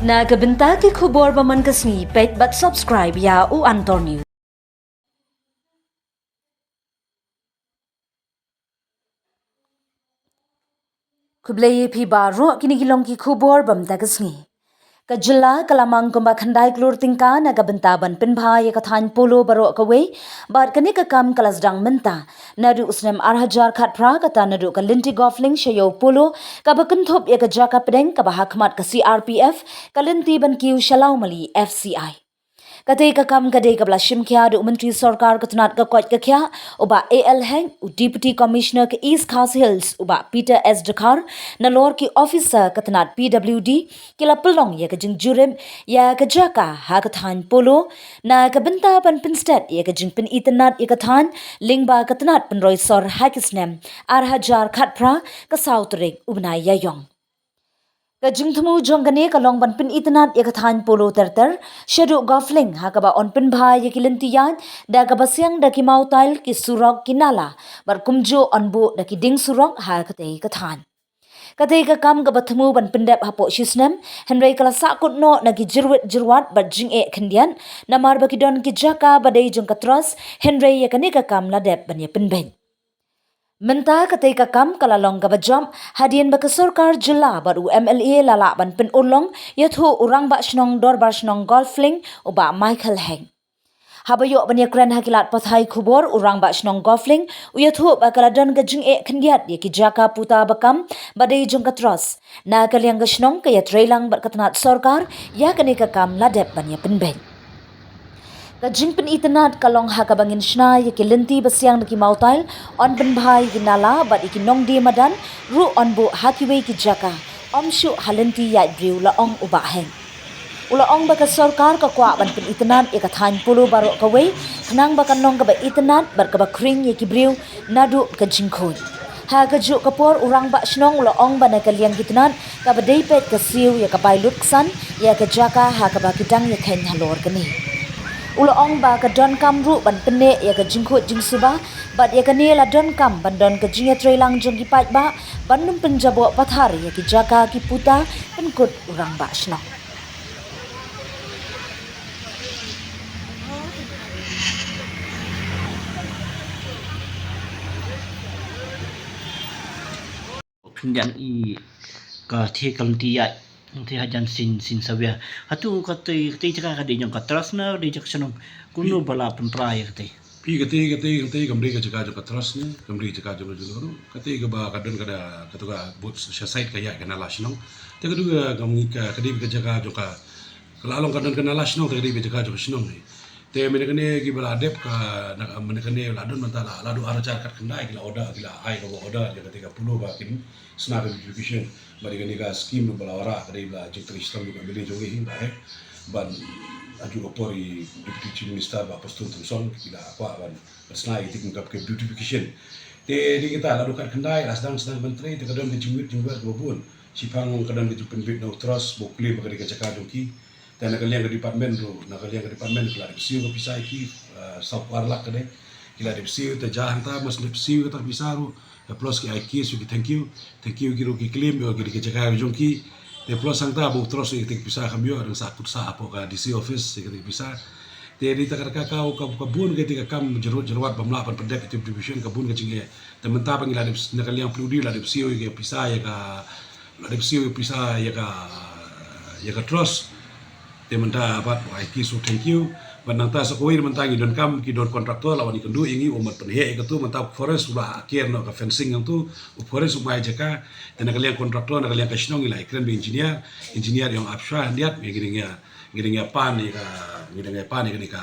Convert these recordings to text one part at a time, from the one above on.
Nagabenta ki khubor baman kasni pet but subscribe ya u Antor News. Kublai phi baro kini gilong ki khubor bam tagasni. Kajila kalamang kumba khandai klur tingka nagabenta ban pinbha ya kathan polo baro kawe bar kani ka kam kalasdang menta nadu usnem arhajar khat pra kata nadu ka linti gofling shayo polo kabakan thop ya ka jaka pedeng ka bahakmat ka CRPF kalinti ban kiu shalau mali FCI. Katay kakam kaday kabla shimkya do Menteri Sarkar katunat kakwat kakya uba AL Heng u Deputy Commissioner ke East Khas Hills uba Peter S. Dakar nalor ki officer katunat PWD kila pelong ya kajing jurim ya kajaka ha kathan polo na kabenta pan pinstat ya kajing pin itanat ya kathan lingba katunat penroy sor hakisnem arhajar khatpra ka sautrek ubnai yayong. Kajing temu jonggane kalong ban pin itanat ya kathan polo terter shadow gofling ha kaba on pin bhai ya kilintiyan da kaba siang da ki mautail ki surok kinala bar kumjo onbo da ki ding surok ha katei kathan katei ka kam kaba temu ban pindap hapo shisnem henry kala sakut no na ki jirwat bar jing e khindian namar ba ki don ki jaka badai jong katros henry ya kane ka kam la dep ban ya pinben. Menta ketika kam kalalong kabajam hadian baka Sarkar jila baru MLA lala ban pen ulong yathu urang ba shnong dor bar shnong golfling uba Michael Heng. Habayo banya kren hakilat pathai khubor urang ba shnong golfling uyathu ba kaladan gajing e khendiat ye ki jaka puta bakam badai jong katros na kalyang gashnong kaya trailang bar katanat Sarkar ya kanika kam ladep banya penben. Kajing pen itanat kalong hakabangin shna ya kilinti basyang na ki mautail on pen bhai ginala bat iki nong di madan ru on bu hakiwe ki jaka omshu halinti ya briu la ong uba heng. Ula ong baka Sarkar ka kwa ban pen itanat ya kathan pulu baro kawe khnang baka nong ka ba itanat bar ka ba kring ya ki briu nadu kajing khoi. Ha kaju kapor urang ba shnong ula ong ba na kalyang gitanat ka ba daypet ka siu ya ka bailut ksan ya ka jaka ha ka ba kitang ya khen halor kani. Ula ong ba ka don kam ru ban pene ya ka jingkho jingsuba bat ya ka ne la don kam ban don ka jinga trailang jong ki pat ba ban num penjabo pathar ya ki jaka ki puta penkut urang ba shnong. Pinjang I ka thi kalanti ya thi hajan sin sabya hatu katay chaka kadiyang katras na di jak sanong kuno bala penpray katay pi katay kamri ka chaka jo katras ne kamri chaka jo jolo katay ka ba kadon kada katuka bot sa site kaya kana lasnong te kadu kamni ka kadai ka chaka jo ka kalalong kadon kana lasnong te kadai ka chaka jo snong te menekane ki bala dep ka menekane ladon mantala ladu arajar kat kendai kila oda kila ai ka oda ya ketika pulo ba kin snaga education bari kani ka scheme bala ora kadai bala jekri sistem ka beli jogi hin ba ban aju opori deputy chief minister ba postun tumsong kila kwa ban bersnai tiking kap ke beautification te di kita ladu kat kendai sedang menteri te kadon ke jingwit bobun sipang kadon ke jupen bit no trust bokli ba kadai ka cakap joki dan nakaliang ke department kila dipsiu ke pisai ki saupar lak kade kila dipsiu te jahan ta mas dipsiu ke pisaru plus ki IQ su ki thank you ki ro ki claim yo ki jaka jongki te plus sang ta bu terus ki pisah kambio ada sakut sa apo ka DC office ki pisah te di takar kakau ka bun ke tika kam jerwat bamla pan pendek itu division ka bun ke jinge te menta pangila nakaliang pludi la dipsiu ki pisah ya ka la dipsiu pisah ya ka trust te menta apat IQ so thank you banang ta sa koir mentangi don kam ki don kontraktor lawan ikendu ingi umat penhe ke tu menta forest ulah akhir no ka fencing yang tu forest umai jaka dan kalian kontraktor nak kalian kasnong ila ikren be engineer yang absha lihat me giringa pan ni ka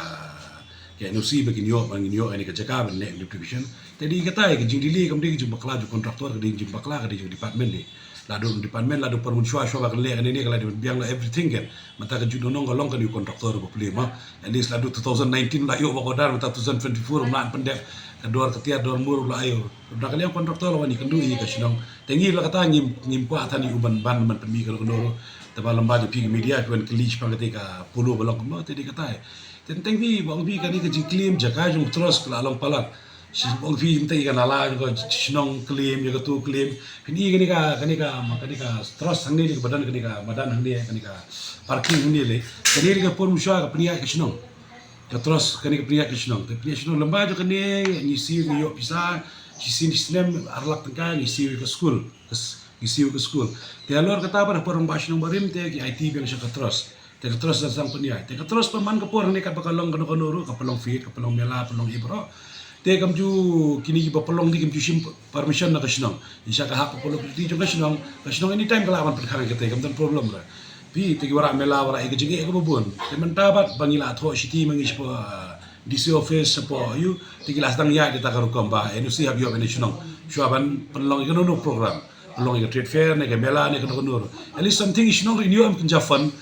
ya nusi begini yo ini ka jaka ben nek division jadi kata ke jindili kamdi jumpa kala ju kontraktor ke jumpa kala ke department ni ladu department ladu permunsyua syua kan le ini kalau biang la everything kan mata ke judo nong galong kan kontraktor ko plema at least ladu 2019 la yo bakodar mata 2024 mlan pendek kedua ketia dor mur la ayo dah kalian kontraktor wani kendu I ka sinong tengi la kata ngim kwa tani uban ban man pemi kan ndoro taba lamba de pig media kan klich pangatika pulu balong mo te di kata tengi bang bi kan ke jiklim jaka jung terus la long palak si bong fi intai kan ala ko sinong claim ya tu claim ini kani ka terus hang ni badan badan hang ni kani ka parking hang ni le kani ka pon musya ka pnia ka sinong ka terus kani ka pnia ka sinong lamba jo kani ni si yo pisa si sinem arlak tengka ni si ka school isi ke school te alor kata apa porong basinong barim te ki IT bang sa ka terus datang penia te ka terus paman ka por ni ka bakalong kano kanuru ka pelong fit ka pelong mela pelong ibro te kam ju kini ba pelong di kam ju sim permission na ka sinong isa ka hak pelong di jo ka sinong anytime kala aman perkara ka te kam dan problem ra pi te ki wara mela wara ke jige ka bubun te mentabat bangila tho city mangis po DC office po you te ki las dang ya de ta ka rukom ba enu si habio ben sinong shuaban pelong ka no program long yang trade fair ne ke mela ne kono kono at least something is not renew am kinjafan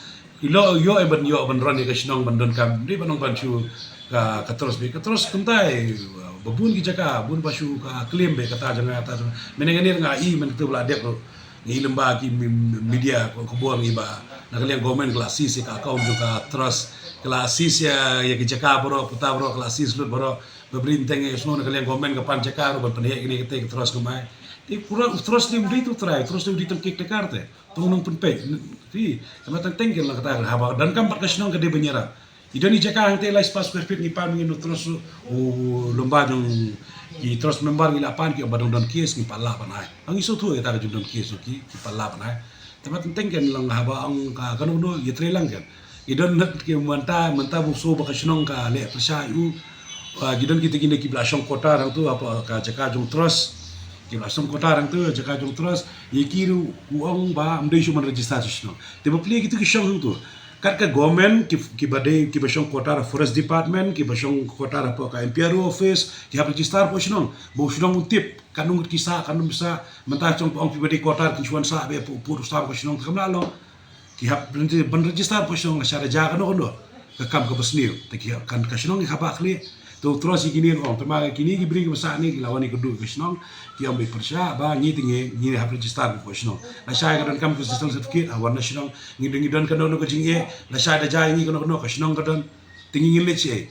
yo ban ran ne ke sinong ban don kam ni banong ban chu ka terus kuntai babun ki jaka bun basu ka claim be kata janga ta menenganir nga I men tu bla dek ni lemba ki media ko buang iba na kalian government klasis ka account ka terus klasis ya ki jaka bro puta bro klasis lut bro bebrinteng e semua kalian government ka pan jaka ro ban penhe ni ke terus kumai terus dia itu try terus dia ditengkik de karte tunung penpe fi sama tengkel lah kata haba dan kan pat kasnong kede benyera idani jaka hante la spas perfect ni pan ngino terus lomba dong i terus member gila pan ki badong don kies ni pala panai ang iso tu eta ka don kies ki pala panai sama tengkel lang haba ang ka kanu no yetre lang kan idon net ki manta buso ba kasnong ka le prasa u gidon kita gini ki blasong kota rang tu apa ka jaka jong terus kila som kota rang tu jaka jong terus yikiru uang ba amdei shuman registration te bapli gitu ki shong tu kat ka government ki bade ki basong kota forest department ki basong kota pa ka MPRO office ki hab register po shnong bo shnong tip kanung kisa kanung bisa mentah chong ong pi bade kota ki chuan sa be pu sa ko shnong kamla lo ki hab ban register po shnong la shara ja kano kono ka kam ka basniu te ki kan ka shnong ki haba khli to terus ikini ong tama kini ki bri ki basa ni ki lawani ko du ki shnong ki ambe persya ba ni tinge ni hab register ko shnong la shay ka dan kam ko system certificate awan na shnong ni don ka no ko jinge la shay da jay ni ko no ka shnong ka don tingi ngile che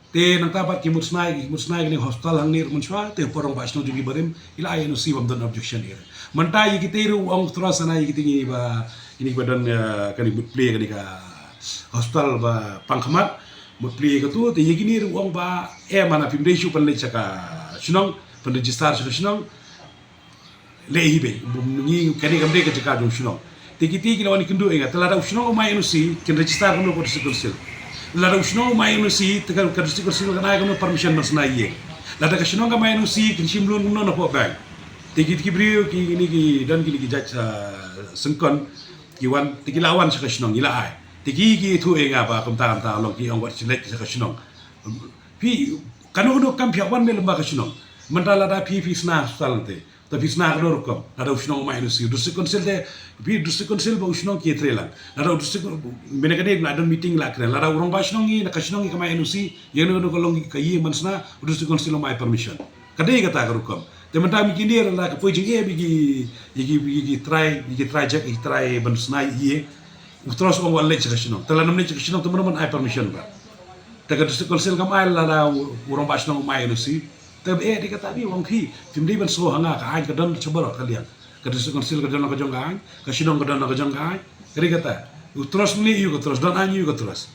te nang tapat ki musnai ni hospital hang nir munchwa te porong ba shnong jugi barim ila ay no si bam don objection ire manta yi ki teru ong terus na yi ki tingi ba ini ba don kan play kan ka hospital ba pangkhamat mutli ka tu te yigini ruang ba mana pimde shu pan le chaka shnong pan register shnong le hibe ni kani kamde ka chaka jong shnong te kiti ki lawani kundu enga tela shnong mai no si ken register kono ko sikursil la shnong mai no si te ka sikursil kana ka no permission mas na ye la da shnong ka mai no si ken shimlun no po bang te kiti ki brio ki ni ki dan ki jaj sengkon ki wan te ki lawan sa shnong ila ai tiki tu enga ba kamta long ki ongwat selek sa kasnong pi kanu kam pia wan mel ba kasnong mandala da pi sna salante ta pi sna ro kom ada usnong mai no si du konsel de pi du konsel ba usnong ki trelang ada du mena kane na don meeting la kren la da urong ba usnong ni na kasnong ki mai no si yeno no kolong ka yi mansna du konsel mai permission kadai kata ro kom te menta mi kinir la ka pojing e bigi try jack try bansna yi terus orang wallet cakap telah namanya cakap teman-teman ai permission ba taga tu konsel kam ai la orang basnong mai no si tab dikata bi wong ki timdi ban so hanga ka ai kadan coba kalian ka tu konsel kadan ka jong ai ka sinong kadan ka jong ai kari kata terus ni yu terus dan ai yu terus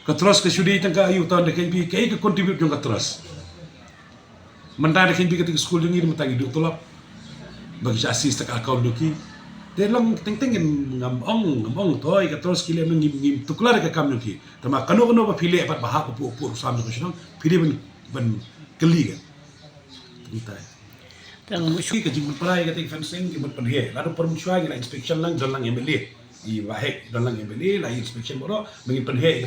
ka sudi tangka yu tahun dekai bi kai ka contribute jong ka terus mentah dekai bi ketika school jong ni mentang hidup tolap bagi assist ka account doki dia long teng ngam toy ka terus kile ngim tuklar ka kam ki tama kano ba phile pat baha ko pu sam ko shnong phile ban keli ka kita tang mushi ka jing prai ka ting fencing ki ban he lalu permushwa ki la inspection lang don lang emele I wahek don lang emele la inspection boro mengin pen he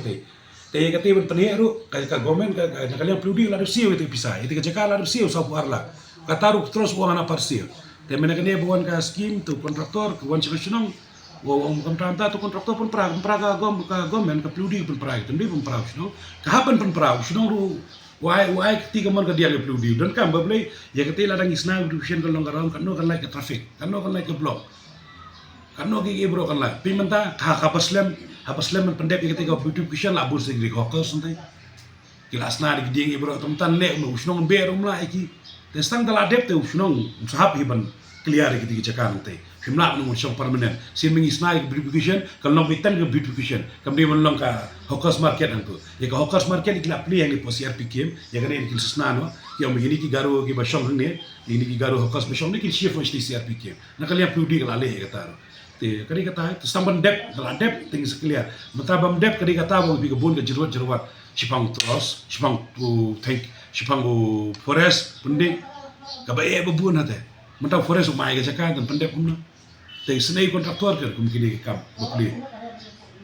ka te ban he ru ka government ka kalian pludi la siu itu pisah itu ka jaka la siu sa puarla ka taru terus uang na parsiu te mena kene buan ka skim tu kontraktor ku wan shnong wo kontranta tu kontraktor pun pra ka government ka pludi pun pra tu pun pra shnong ka hapan pun pra shnong ru wai tiga man ka dia le pludi dan kam bablei ya kete la dang isna division ka longgaram kan no kan like traffic kan no kan like block kan no ki bro kan like pimenta ka paslem man pendek kete ka beautification la bur segri ko santai Kilas na di giding ibro tan le mo usnong be rom la iki. Te stang dala dep te usnong sahap iban clear iki jakan te. Himla no usong permanent. Sin mengi snai beautification kal no bitan ke beautification. Kamdi mon long ka hawkers market angko. Ye ka hawkers market ikla pli yang po CRPKM ya kan ini susna no. Ya mo gini ki garo ki basong ne. Ini ki garo hawkers basong ni ki chef of CRPKM. Nakaliya pudi kala le kata. Te kadi kata stamban dep dala dep ting clear. Matabam dep kadi kata mo bi bon ke jeruat Sipang terus, sipang tu tank, sipang tu forest, pendek, kabai bubun ada. Mentang forest umai ke cakap dan pendek pun. Tapi senai kontraktor kan, mungkin dia kam, bukli.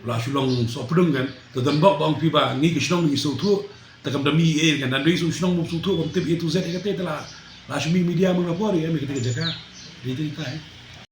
Lah sulong so pedung kan, terdembak bang piba, ni kesenong ni suatu, takam demi kan, dan dia kesenong suatu, kom tip itu Z kata telah. Lah sumi media mengapori, mereka cakap, dia cerita.